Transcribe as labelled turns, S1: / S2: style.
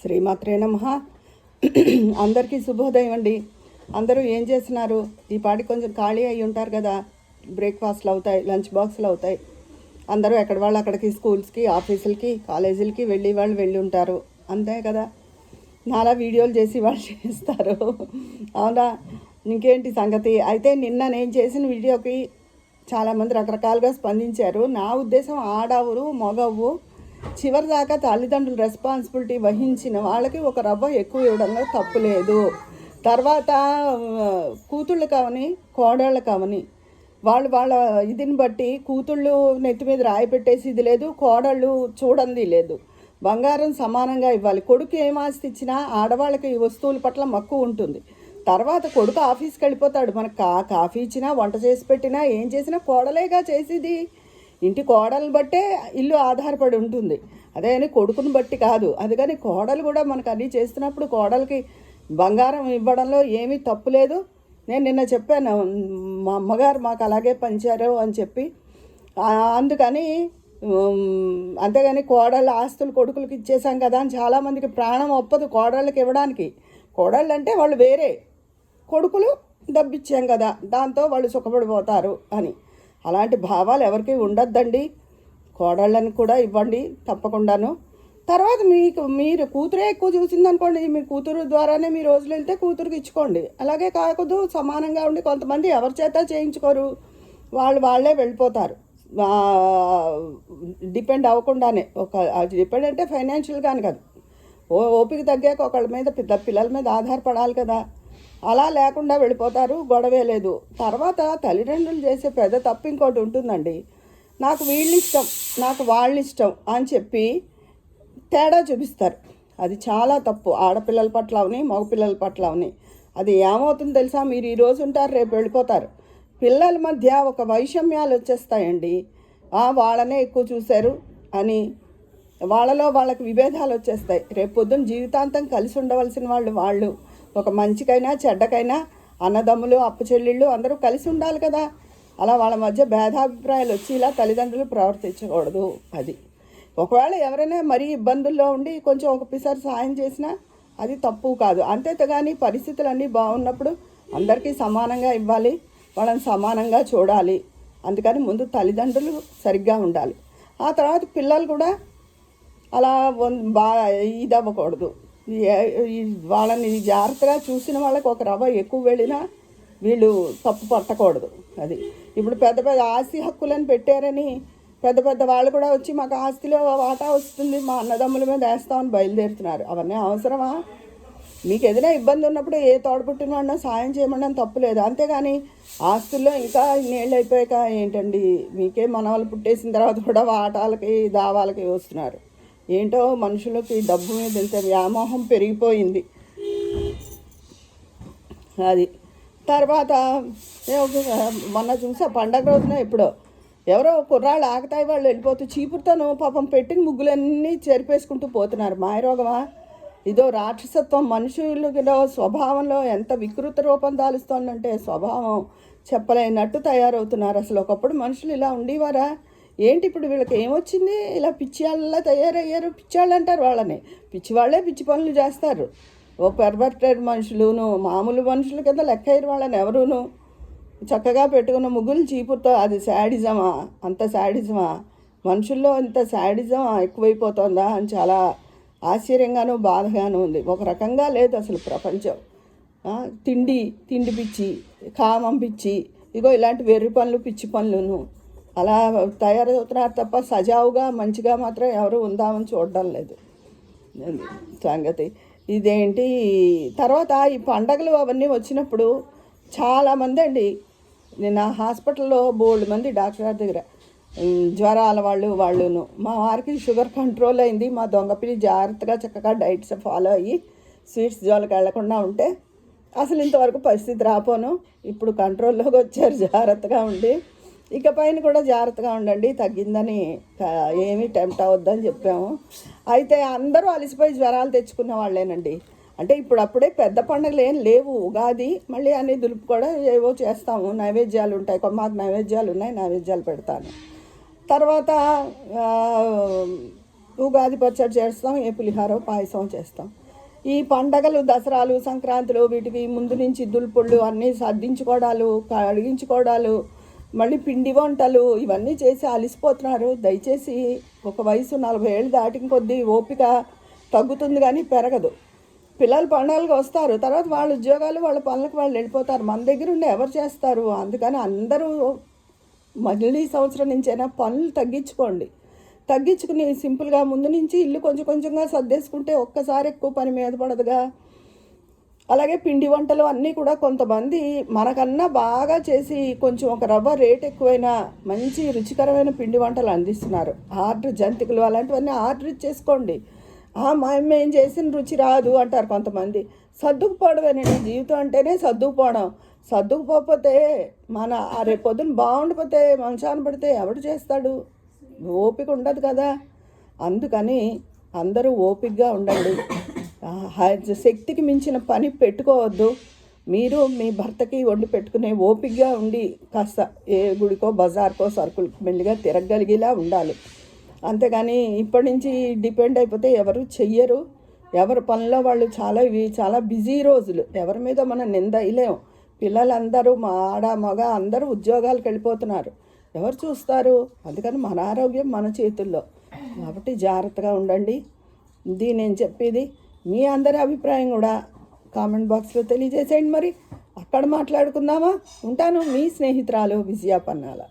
S1: శ్రీమాత్రే నమః. అందరికీ శుభోదయం అండి. అందరూ ఏం చేస్తున్నారు? ఈ పాటి కొంచెం ఖాళీ అయి ఉంటారు కదా, బ్రేక్ఫాస్ట్లు అవుతాయి, లంచ్ బాక్స్లు అవుతాయి. అందరూ ఎక్కడ వాళ్ళు అక్కడికి స్కూల్స్కి, ఆఫీసులకి, కాలేజీలకి వెళ్ళి ఉంటారు, అంతే కదా. నాలా వీడియోలు చేసి వాళ్ళు చేస్తారు, అవునా? ఇంకేంటి సంగతి? అయితే నిన్న నేను చేసిన వీడియోకి చాలామంది రకరకాలుగా స్పందించారు. నా ఉద్దేశం ఆడవురు మగవు చివరి దాకా తల్లిదండ్రులు రెస్పాన్సిబిలిటీ వహించిన వాళ్ళకి ఒక రవ్వ ఎక్కువ ఇవ్వడంలో తప్పు లేదు. తర్వాత కూతుళ్ళు కావని కోడళ్ళు కావని వాళ్ళ ఇదిని బట్టి కూతుళ్ళు నెత్తి మీద రాయి పెట్టేసి ఇది లేదు, కోడళ్ళు చూడండి లేదు. బంగారం సమానంగా ఇవ్వాలి. కొడుకు ఏం ఆస్తి ఇచ్చినా ఆడవాళ్ళకి ఈ వస్తువుల పట్ల మక్కువ ఉంటుంది. తర్వాత కొడుకు ఆఫీస్కి వెళ్ళిపోతాడు, మనకు కాఫీ ఇచ్చినా వంట చేసి పెట్టినా ఏం చేసినా కోడలేగా చేసేది. ఇంటి కోడలను బట్టే ఇల్లు ఆధారపడి ఉంటుంది, అదే అని కొడుకుని బట్టి కాదు. అందుకని కోడలు కూడా మనకు అన్నీ చేస్తున్నప్పుడు కోడలికి బంగారం ఇవ్వడంలో ఏమీ తప్పు లేదు. నేను నిన్న చెప్పాను, మా అమ్మగారు మాకు అలాగే పంచారు అని చెప్పి. అందుకని అంతేగాని కోడళ్ళ ఆస్తులు కొడుకులకి ఇచ్చేసాం కదా అని చాలామందికి ప్రాణం ఒప్పదు కోడళ్ళకి ఇవ్వడానికి. కోడళ్ళు అంటే వాళ్ళు వేరే, కొడుకులు డబ్బిచ్చాం కదా దాంతో వాళ్ళు సుఖపడిపోతారు అని. అలాంటి భావాలు ఎవరికి ఉండొద్దండి. కోడళ్ళని కూడా ఇవ్వండి తప్పకుండాను. తర్వాత మీరు కూతురే ఎక్కువ చూసిందనుకోండి, మీ కూతురు ద్వారానే మీ రోజులు వెళ్తే కూతురుకి ఇచ్చుకోండి. అలాగే కాకూడదు, సమానంగా ఉండి. కొంతమంది ఎవరి చేత చేయించుకోరు, వాళ్ళే వెళ్ళిపోతారు డిపెండ్ అవ్వకుండానే. డిపెండ్ అంటే ఫైనాన్షియల్గానే కాదు, ఓపిక తగ్గాక ఒకళ్ళ మీద పిల్లల మీద ఆధారపడాలి కదా. అలా లేకుండా వెళ్ళిపోతారు, గొడవే లేదు. తర్వాత తల్లిదండ్రులు చేసే పెద్ద తప్పు ఇంకోటి ఉంటుందండి. నాకు వీళ్ళు ఇష్టం, నాకు వాళ్ళు ఇష్టం అని చెప్పి తేడా చూపిస్తారు. అది చాలా తప్పు, ఆడపిల్లల పట్ల అవని మగపిల్లల పట్ల అవని. అది ఏమవుతుందో తెలుసా? మీరు ఈరోజు ఉంటారు, రేపు వెళ్ళిపోతారు. పిల్లల మధ్య ఒక వైషమ్యాలు వచ్చేస్తాయండి. వాళ్ళనే ఎక్కువ చూశారు అని వాళ్ళకి విభేదాలు వచ్చేస్తాయి. రేపు పొద్దున్న జీవితాంతం కలిసి ఉండవలసిన వాళ్ళు ఒక మంచికైనా చెడ్డకైనా అన్నదమ్ములు అప్పచెల్లిళ్ళు అందరూ కలిసి ఉండాలి కదా. అలా వాళ్ళ మధ్య భేదాభిప్రాయాలు వచ్చి ఇలా తల్లిదండ్రులు ప్రవర్తించకూడదు. అది ఒకవేళ ఎవరైనా మరీ ఇబ్బందుల్లో ఉండి కొంచెం ఒకసారి సాయం చేసినా అది తప్పు కాదు. అంతేగాని పరిస్థితులన్నీ బాగున్నప్పుడు అందరికీ సమానంగా ఇవ్వాలి, వాళ్ళని సమానంగా చూడాలి. అందుకని ముందు తల్లిదండ్రులు సరిగ్గా ఉండాలి. ఆ తర్వాత పిల్లలు కూడా అలా ఇది అవ్వకూడదు. వాళ్ళని జాగ్రత్తగా చూసిన వాళ్ళకి ఒక రవ్వ ఎక్కువ వెళ్ళినా వీళ్ళు తప్పు పట్టకూడదు. అది ఇప్పుడు పెద్ద ఆస్తి హక్కులను పెట్టారని పెద్ద వాళ్ళు కూడా వచ్చి మాకు ఆస్తిలో వాటా వస్తుంది, మా అన్నదమ్ముల మీద వేస్తామని బయలుదేరుతున్నారు. అవన్నీ అవసరమా? మీకు ఏదైనా ఇబ్బంది ఉన్నప్పుడు ఏ తోడపుట్టిన వాడినా సాయం చేయమని తప్పులేదు. అంతేగాని ఆస్తుల్లో ఇంకా ఇన్నేళ్ళు అయిపోయాక ఏంటండి, మీకే మనవాళ్ళు పుట్టేసిన తర్వాత కూడా వాటాలకి దావాలకి వస్తున్నారు. ఏంటో మనుషులకి డబ్బు మీద ఇంత వ్యామోహం పెరిగిపోయింది. అది తర్వాత మొన్న చూసా, పండగ రోజున ఎప్పుడో ఎవరో కుర్రాళ్ళు ఆకతాయి వాళ్ళు వెళ్ళిపోతూ చీపురుతోనూ పాపం పెట్టిన ముగ్గులన్నీ చెరిపేసుకుంటూ పోతున్నారు. మాయరోగమా? ఇదో రాక్షసత్వం. మనుషుల స్వభావంలో ఎంత వికృత రూపం దాలుస్తోందంటే స్వభావం చెప్పలేనట్టు తయారవుతున్నారు. అసలు ఒకప్పుడు మనుషులు ఇలా ఉండేవారా ఏంటి? ఇప్పుడు వీళ్ళకి ఏమొచ్చింది? ఇలా పిచ్చివాళ్ళలా తయారయ్యారు. పిచ్చివాళ్ళు అంటారు వాళ్ళని, పిచ్చివాళ్ళే పిచ్చి పనులు చేస్తారు. పెర్వర్టెడ్ మనుషులును మామూలు మనుషుల కింద లెక్కయ్యారు వాళ్ళని ఎవరును. చక్కగా పెట్టుకున్న ముగ్గులు చీపురుతో, అది శాడిజమా? అంత శాడిజమా? మనుషుల్లో ఇంత శాడిజం ఎక్కువైపోతుందా అని చాలా ఆశ్చర్యంగానూ బాధగానూ ఉంది. ఒక రకంగా లేదు అసలు ప్రపంచం. తిండి పిచ్చి, కామం పిచ్చి, ఇగో ఇలాంటి వెర్రి పనులు పిచ్చి పనులను అలా తయారవుతున్నారు తప్ప సజావుగా మంచిగా మాత్రం ఎవరు ఉందామని చూడడం లేదు సంగతి. ఇదేంటి తర్వాత ఈ పండగలు అవన్నీ వచ్చినప్పుడు చాలామంది అండి, నేను హాస్పిటల్లో బోల్డ్ మంది డాక్టర్ గారి దగ్గర జ్వరాల వాళ్ళును. మా వారికి షుగర్ కంట్రోల్ అయింది. మా దొంగపిల్లి జాగ్రత్తగా చక్కగా డైట్స్ ఫాలో అయ్యి స్వీట్స్ జోలికి వెళ్లకుండా ఉంటే అసలు ఇంతవరకు పరిస్థితి రాపోను. ఇప్పుడు కంట్రోల్లోకి వచ్చారు, జాగ్రత్తగా ఉండి. ఇకపైన కూడా జాగ్రత్తగా ఉండండి, తగ్గిందని ఏమీ టెంప్ట్ అవ్వద్దని చెప్పాము. అయితే అందరూ అలసిపోయి జ్వరాలు తెచ్చుకున్న వాళ్ళేనండి. అంటే ఇప్పుడప్పుడే పెద్ద పండుగలు ఏం లేవు. ఉగాది మళ్ళీ అన్నీ దులుపు కూడా ఏవో చేస్తాము, నైవేద్యాలు ఉంటాయి. మాకు నైవేద్యాలు ఉన్నాయి, నైవేద్యాలు పెడతాను. తర్వాత ఉగాది పచ్చడి చేస్తాం, ఏ పులిహార పాయసం చేస్తాం. ఈ పండగలు దసరాలు సంక్రాంతులు వీటికి ముందు నుంచి దుల్పుళ్ళు అన్నీ సర్దించుకోవడాలు కడిగించుకోవడాలు మళ్ళీ పిండి వంటలు ఇవన్నీ చేసి అలసిపోతున్నారు. దయచేసి ఒక వయసు 40 ఏళ్ళు దాటిన కొద్దీ ఓపిక తగ్గుతుంది కానీ పెరగదు. పిల్లలు పండుగలకు వస్తారు, తర్వాత వాళ్ళ ఉద్యోగాలు వాళ్ళ పనులకు వాళ్ళు వెళ్ళిపోతారు. మన దగ్గర ఉండి ఎవరు చేస్తారు? అందుకని అందరూ మళ్ళీ సంవత్సరం నుంచైనా పనులు తగ్గించుకుని సింపుల్గా ముందు నుంచి ఇల్లు కొంచెం కొంచెంగా సర్దేసుకుంటే ఒక్కసారి ఎక్కువ పని మీద పడదుగా. అలాగే పిండి వంటలు అన్నీ కూడా కొంతమంది మనకన్నా బాగా చేసి కొంచెం ఒక రవ్వ రేట్ ఎక్కువైనా మంచి రుచికరమైన పిండి వంటలు అందిస్తున్నారు. జంతికలు అలాంటివన్నీ ఆర్డర్ ఇచ్చేసుకోండి. మా అమ్మ ఏం చేసిన రుచి రాదు అంటారు కొంతమంది. సర్దుకుపోవడమేనండి జీవితం అంటేనే సర్దుకుపోవడం. సర్దుకుపోతే రేపు పొద్దున బాగుండిపోతే మంచాన పడితే ఎవడు చేస్తాడు? ఓపిక ఉండదు కదా. అందుకని అందరూ ఓపికగా ఉండండి. శక్తికి మించిన పని పెట్టుకోవద్దు. మీరు మీ భర్తకి వండి పెట్టుకునే ఓపికగా ఉండి కాస్త ఏ గుడికో బజార్కో సరుకులు మెల్లిగా తిరగగలిగేలా ఉండాలి. అంతేగాని ఇప్పటి నుంచి డిపెండ్ అయిపోతే ఎవరు చెయ్యరు. ఎవరి పనిలో వాళ్ళు చాలా బిజీ రోజులు. ఎవరి మీద మనం నిందలేము. పిల్లలందరూ ఆడ మగ అందరూ ఉద్యోగాలకు వెళ్ళిపోతున్నారు. ఎవరు చూస్తారు? అందుకని మన ఆరోగ్యం మన చేతుల్లో కాబట్టి జాగ్రత్తగా ఉండండి. ఇది నేను చెప్పేది. మీ అందరి అభిప్రాయం కూడా కామెంట్ బాక్స్లో తెలియజేసేయండి. మరి అక్కడ మాట్లాడుకుందామా? ఉంటాను. మీ స్నేహితురాలు విజయ పన్నాల.